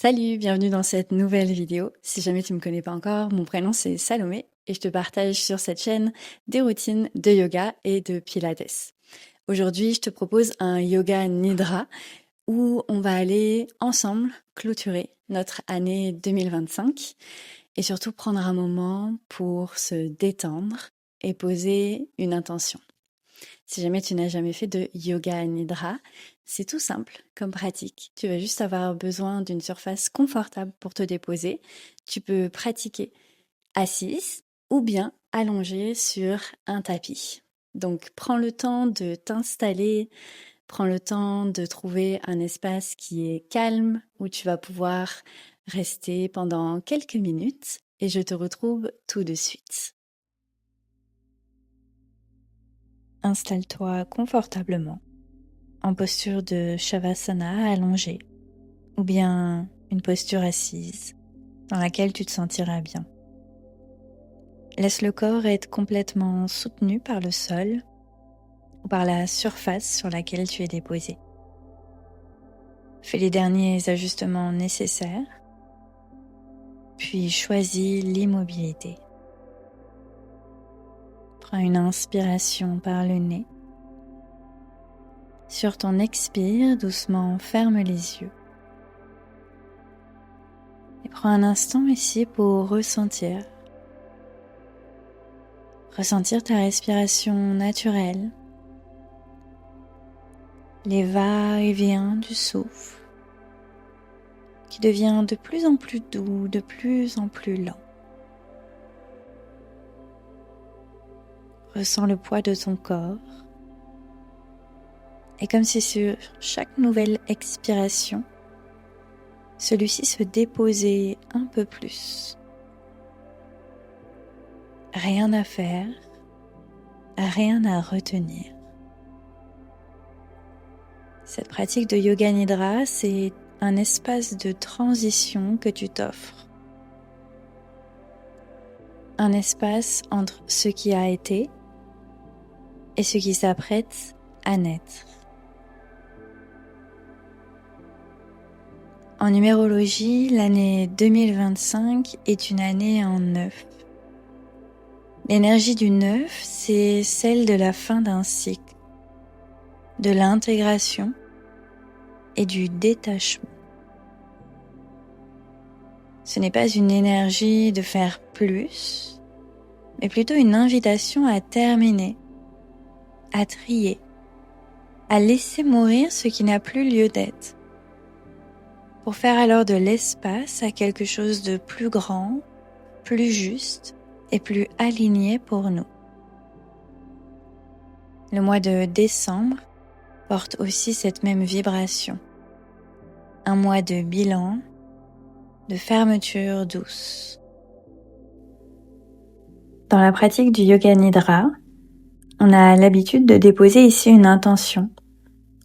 Salut, bienvenue dans cette nouvelle vidéo. Si jamais tu me connais pas encore, mon prénom c'est Salomé et je te partage sur cette chaîne des routines de yoga et de pilates. Aujourd'hui, je te propose un yoga nidra où on va aller ensemble clôturer notre année 2025 et surtout prendre un moment pour se détendre et poser une intention. Si jamais tu n'as jamais fait de yoga nidra, c'est tout simple comme pratique. Tu vas juste avoir besoin d'une surface confortable pour te déposer. Tu peux pratiquer assise ou bien allongée sur un tapis. Donc prends le temps de t'installer, prends le temps de trouver un espace qui est calme où tu vas pouvoir rester pendant quelques minutes et je te retrouve tout de suite. Installe-toi confortablement en posture de Shavasana allongée ou bien une posture assise dans laquelle tu te sentiras bien. Laisse le corps être complètement soutenu par le sol ou par la surface sur laquelle tu es déposé. Fais les derniers ajustements nécessaires, puis choisis l'immobilité. Prends une inspiration par le nez. Sur ton expire, doucement ferme les yeux. Et prends un instant ici pour ressentir ta respiration naturelle, les va-et-vient du souffle qui devient de plus en plus doux, de plus en plus lent. Ressens le poids de ton corps et comme si sur chaque nouvelle expiration, celui-ci se déposait un peu plus. Rien à faire, rien à retenir. Cette pratique de yoga nidra, c'est un espace de transition que tu t'offres. Un espace entre ce qui a été et ce qui s'apprête à naître. En numérologie, l'année 2025 est une année en 9. L'énergie du 9, c'est celle de la fin d'un cycle, de l'intégration et du détachement. Ce n'est pas une énergie de faire plus, mais plutôt une invitation à terminer, à trier, à laisser mourir ce qui n'a plus lieu d'être, pour faire alors de l'espace à quelque chose de plus grand, plus juste et plus aligné pour nous. Le mois de décembre porte aussi cette même vibration. Un mois de bilan, de fermeture douce. Dans la pratique du yoga nidra, on a l'habitude de déposer ici une intention,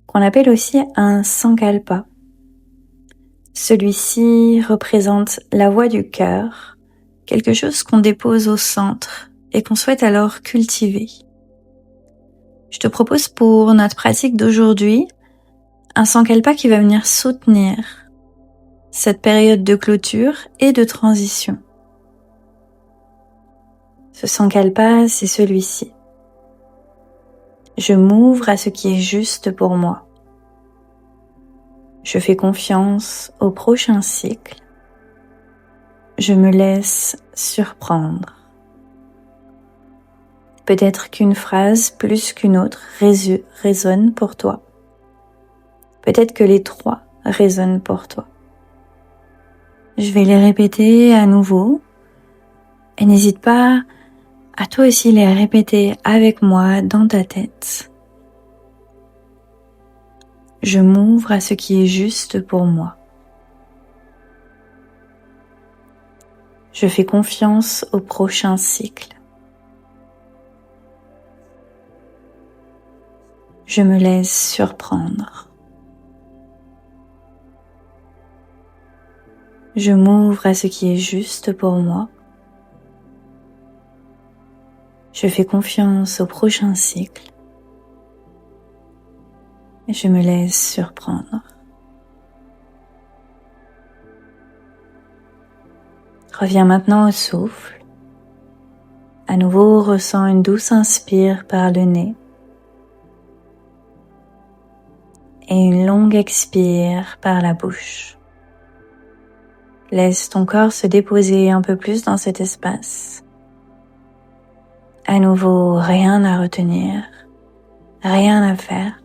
qu'on appelle aussi un sankalpa. Celui-ci représente la voix du cœur, quelque chose qu'on dépose au centre et qu'on souhaite alors cultiver. Je te propose pour notre pratique d'aujourd'hui un sankalpa qui va venir soutenir cette période de clôture et de transition. Ce sankalpa, c'est celui-ci. Je m'ouvre à ce qui est juste pour moi. Je fais confiance au prochain cycle. Je me laisse surprendre. Peut-être qu'une phrase plus qu'une autre résonne pour toi. Peut-être que les trois résonnent pour toi. Je vais les répéter à nouveau et n'hésite pas à toi aussi les répéter avec moi dans ta tête. Je m'ouvre à ce qui est juste pour moi. Je fais confiance au prochain cycle. Je me laisse surprendre. Je m'ouvre à ce qui est juste pour moi. Je fais confiance au prochain cycle. Et je me laisse surprendre. Reviens maintenant au souffle. À nouveau, ressens une douce inspire par le nez et une longue expire par la bouche. Laisse ton corps se déposer un peu plus dans cet espace. À nouveau, rien à retenir, rien à faire.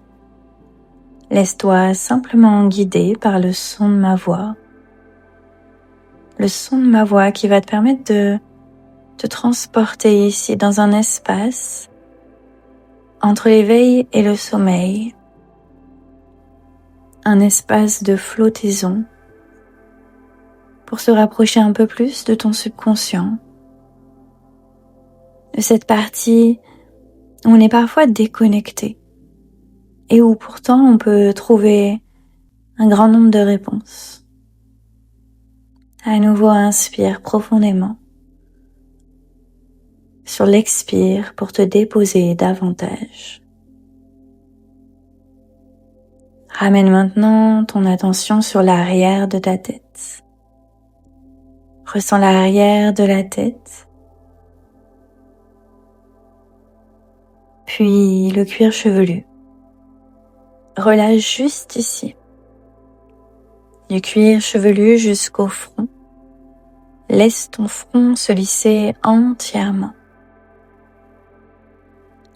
Laisse-toi simplement guider par le son de ma voix. Le son de ma voix qui va te permettre de te transporter ici dans un espace entre l'éveil et le sommeil. Un espace de flottaison pour se rapprocher un peu plus de ton subconscient, de cette partie où on est parfois déconnecté et où pourtant on peut trouver un grand nombre de réponses. À nouveau, inspire profondément. Sur l'expire pour te déposer davantage. Ramène maintenant ton attention sur l'arrière de ta tête. Ressens l'arrière de la tête, puis le cuir chevelu. Relâche juste ici. Du cuir chevelu jusqu'au front. Laisse ton front se lisser entièrement.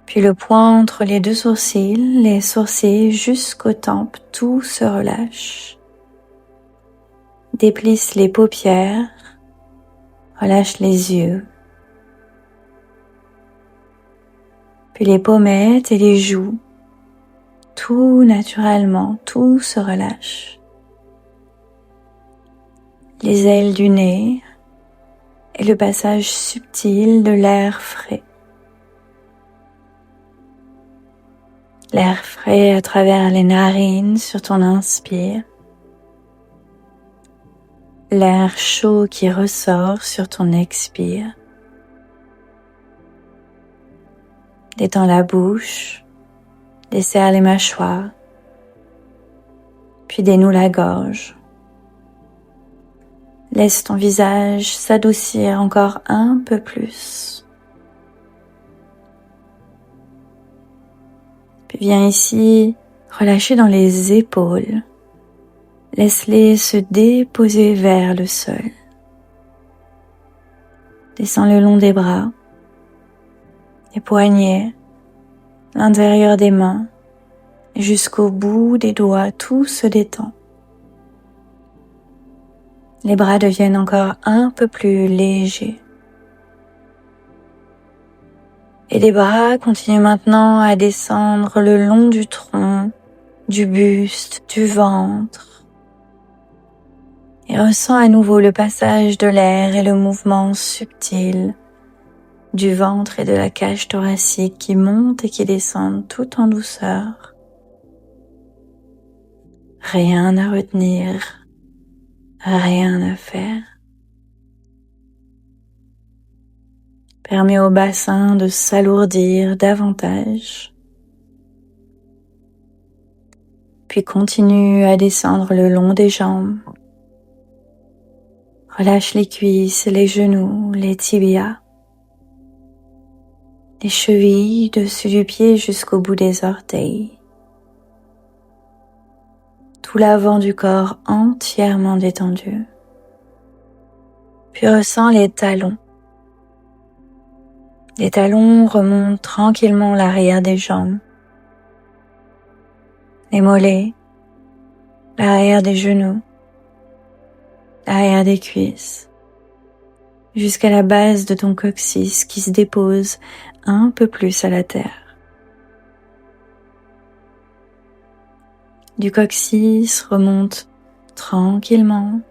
Puis le point entre les deux sourcils, les sourcils jusqu'aux tempes, tout se relâche. Déplisse les paupières, relâche les yeux. Puis les pommettes et les joues, tout naturellement, tout se relâche. Les ailes du nez et le passage subtil de l'air frais. L'air frais à travers les narines sur ton inspire. L'air chaud qui ressort sur ton expire. Détends la bouche, desserre les mâchoires, puis dénoue la gorge. Laisse ton visage s'adoucir encore un peu plus. Puis viens ici relâcher dans les épaules. Laisse-les se déposer vers le sol. Descends le long des bras, des poignets, l'intérieur des mains, jusqu'au bout des doigts, tout se détend. Les bras deviennent encore un peu plus légers. Et les bras continuent maintenant à descendre le long du tronc, du buste, du ventre. Et ressens à nouveau le passage de l'air et le mouvement subtil du ventre et de la cage thoracique qui montent et qui descendent tout en douceur. Rien à retenir, rien à faire. Permets au bassin de s'alourdir davantage. Puis continue à descendre le long des jambes. Relâche les cuisses, les genoux, les tibias. Les chevilles dessus du pied jusqu'au bout des orteils. Tout l'avant du corps entièrement détendu. Puis ressens les talons. Les talons remontent tranquillement l'arrière des jambes. Les mollets, l'arrière des genoux, l'arrière des cuisses, jusqu'à la base de ton coccyx qui se dépose un peu plus à la terre. Du coccyx remonte tranquillement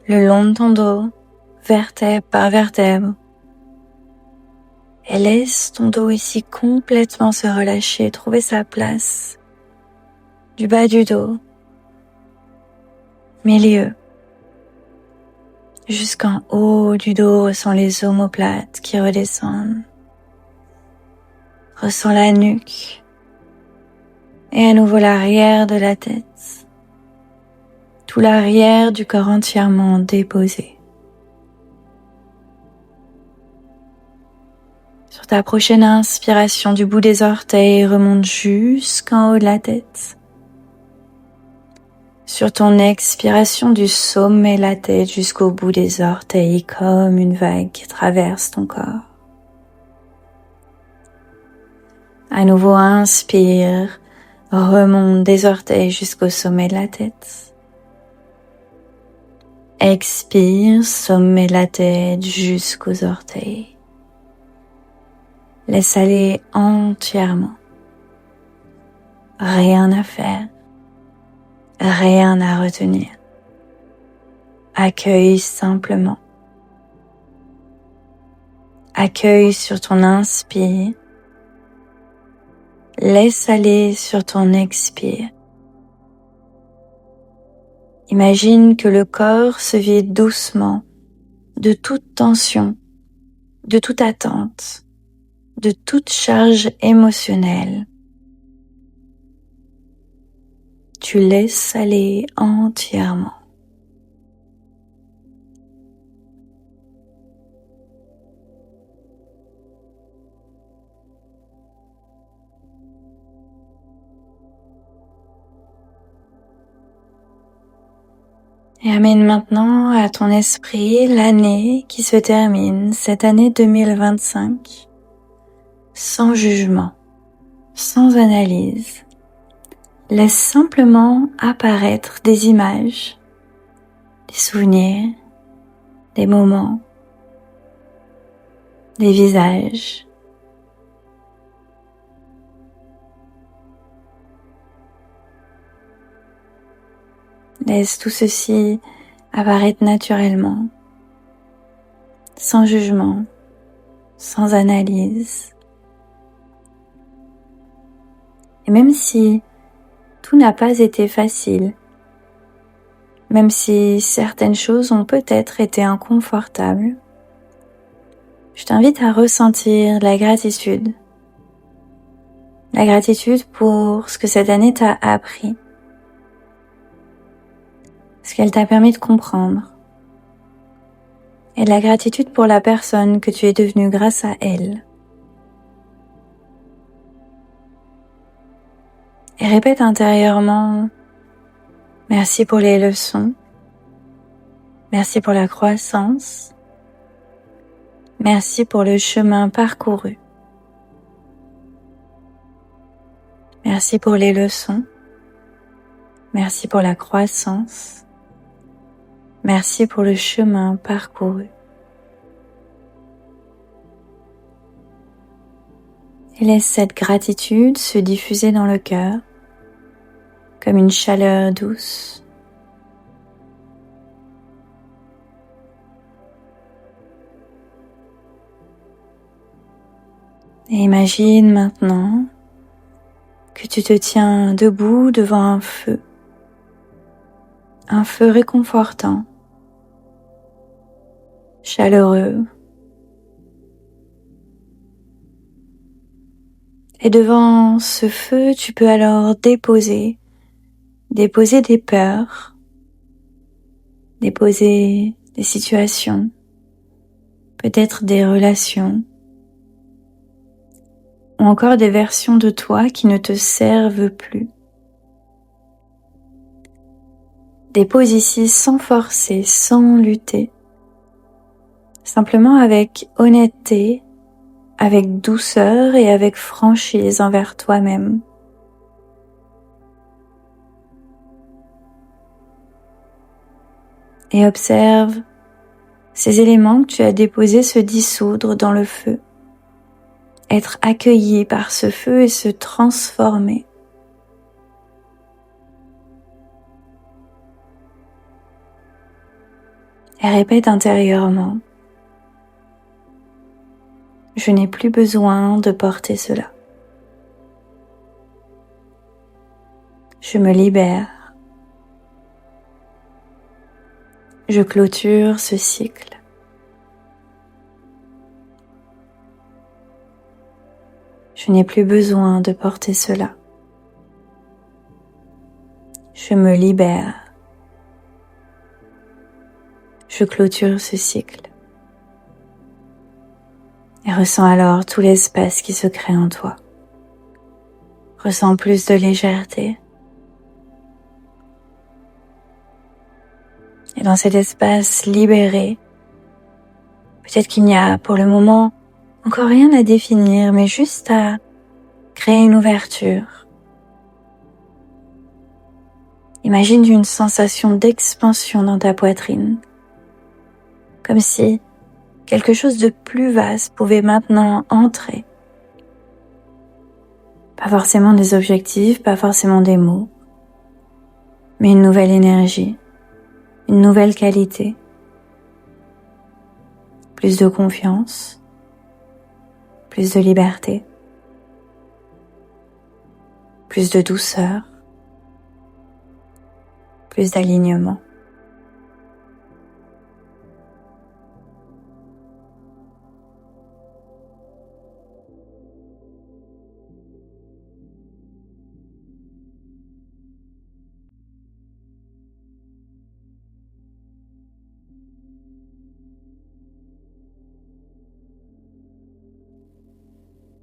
le long de ton dos, vertèbre par vertèbre. Et laisse ton dos ici complètement se relâcher, trouver sa place. Du bas du dos, milieu, jusqu'en haut du dos, ressens les omoplates qui redescendent. Ressens la nuque et à nouveau l'arrière de la tête. Tout l'arrière du corps entièrement déposé. Sur ta prochaine inspiration, du bout des orteils, remonte jusqu'en haut de la tête. Sur ton expiration, du sommet de la tête jusqu'au bout des orteils, comme une vague qui traverse ton corps. À nouveau, inspire, remonte des orteils jusqu'au sommet de la tête. Expire, sommet de la tête jusqu'aux orteils. Laisse aller entièrement. Rien à faire, rien à retenir. Accueille simplement. Accueille sur ton inspire. Laisse aller sur ton expire. Imagine que le corps se vide doucement de toute tension, de toute attente, de toute charge émotionnelle. Tu laisses aller entièrement. Et amène maintenant à ton esprit l'année qui se termine, cette année 2025, sans jugement, sans analyse. Laisse simplement apparaître des images, des souvenirs, des moments, des visages. Laisse tout ceci apparaître naturellement, sans jugement, sans analyse. Et même si tout n'a pas été facile, même si certaines choses ont peut-être été inconfortables, je t'invite à ressentir la gratitude. La gratitude pour ce que cette année t'a appris, ce qu'elle t'a permis de comprendre, et la gratitude pour la personne que tu es devenue grâce à elle. Et répète intérieurement: merci pour les leçons, merci pour la croissance, merci pour le chemin parcouru. Merci pour les leçons, merci pour la croissance, merci pour le chemin parcouru. Et laisse cette gratitude se diffuser dans le cœur comme une chaleur douce. Et imagine maintenant que tu te tiens debout devant un feu réconfortant, chaleureux. Et devant ce feu, tu peux alors déposer des peurs, déposer des situations, peut-être des relations, ou encore des versions de toi qui ne te servent plus. Dépose ici sans forcer, sans lutter, simplement avec honnêteté, avec douceur et avec franchise envers toi-même. Et observe ces éléments que tu as déposés se dissoudre dans le feu, être accueillis par ce feu et se transformer. Et répète intérieurement: je n'ai plus besoin de porter cela. Je me libère. Je clôture ce cycle. Je n'ai plus besoin de porter cela. Je me libère. Je clôture ce cycle. Et ressens alors tout l'espace qui se crée en toi. Ressens plus de légèreté. Et dans cet espace libéré, peut-être qu'il n'y a pour le moment encore rien à définir, mais juste à créer une ouverture. Imagine une sensation d'expansion dans ta poitrine, comme si quelque chose de plus vaste pouvait maintenant entrer. Pas forcément des objectifs, pas forcément des mots, mais une nouvelle énergie, une nouvelle qualité, plus de confiance, plus de liberté, plus de douceur, plus d'alignement.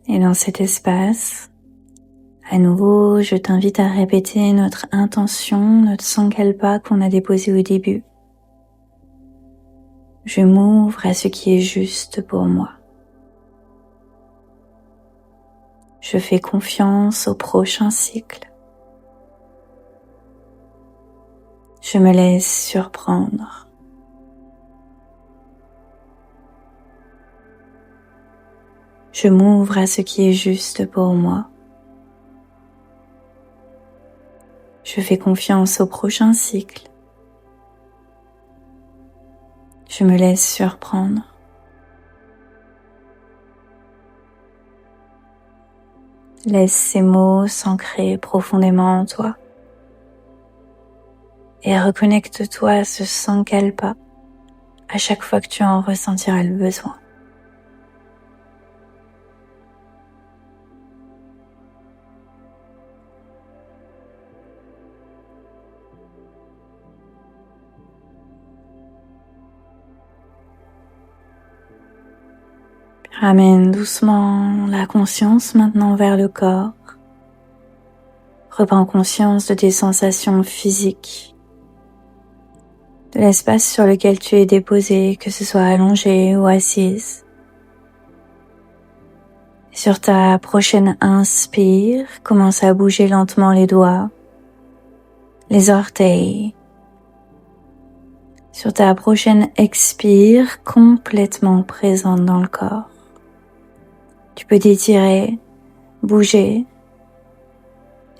Et dans cet espace, à nouveau, je t'invite à répéter notre intention, notre sankalpa qu'on a déposé au début. Je m'ouvre à ce qui est juste pour moi. Je fais confiance au prochain cycle. Je me laisse surprendre. Je m'ouvre à ce qui est juste pour moi. Je fais confiance au prochain cycle. Je me laisse surprendre. Laisse ces mots s'ancrer profondément en toi. Et reconnecte-toi à ce sankalpa à chaque fois que tu en ressentiras le besoin. Ramène doucement la conscience maintenant vers le corps. Reprends conscience de tes sensations physiques, de l'espace sur lequel tu es déposé, que ce soit allongé ou assise. Et sur ta prochaine inspire, commence à bouger lentement les doigts, les orteils. Sur ta prochaine expire, complètement présente dans le corps. Tu peux t'étirer, bouger,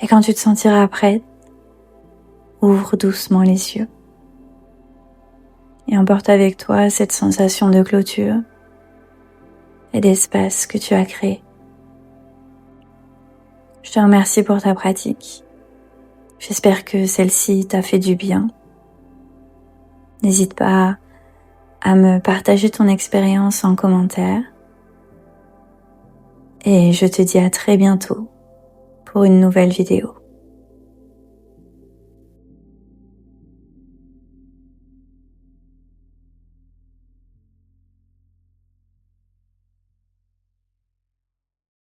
et quand tu te sentiras prête, ouvre doucement les yeux et emporte avec toi cette sensation de clôture et d'espace que tu as créé. Je te remercie pour ta pratique. J'espère que celle-ci t'a fait du bien. N'hésite pas à me partager ton expérience en commentaire. Et je te dis à très bientôt pour une nouvelle vidéo.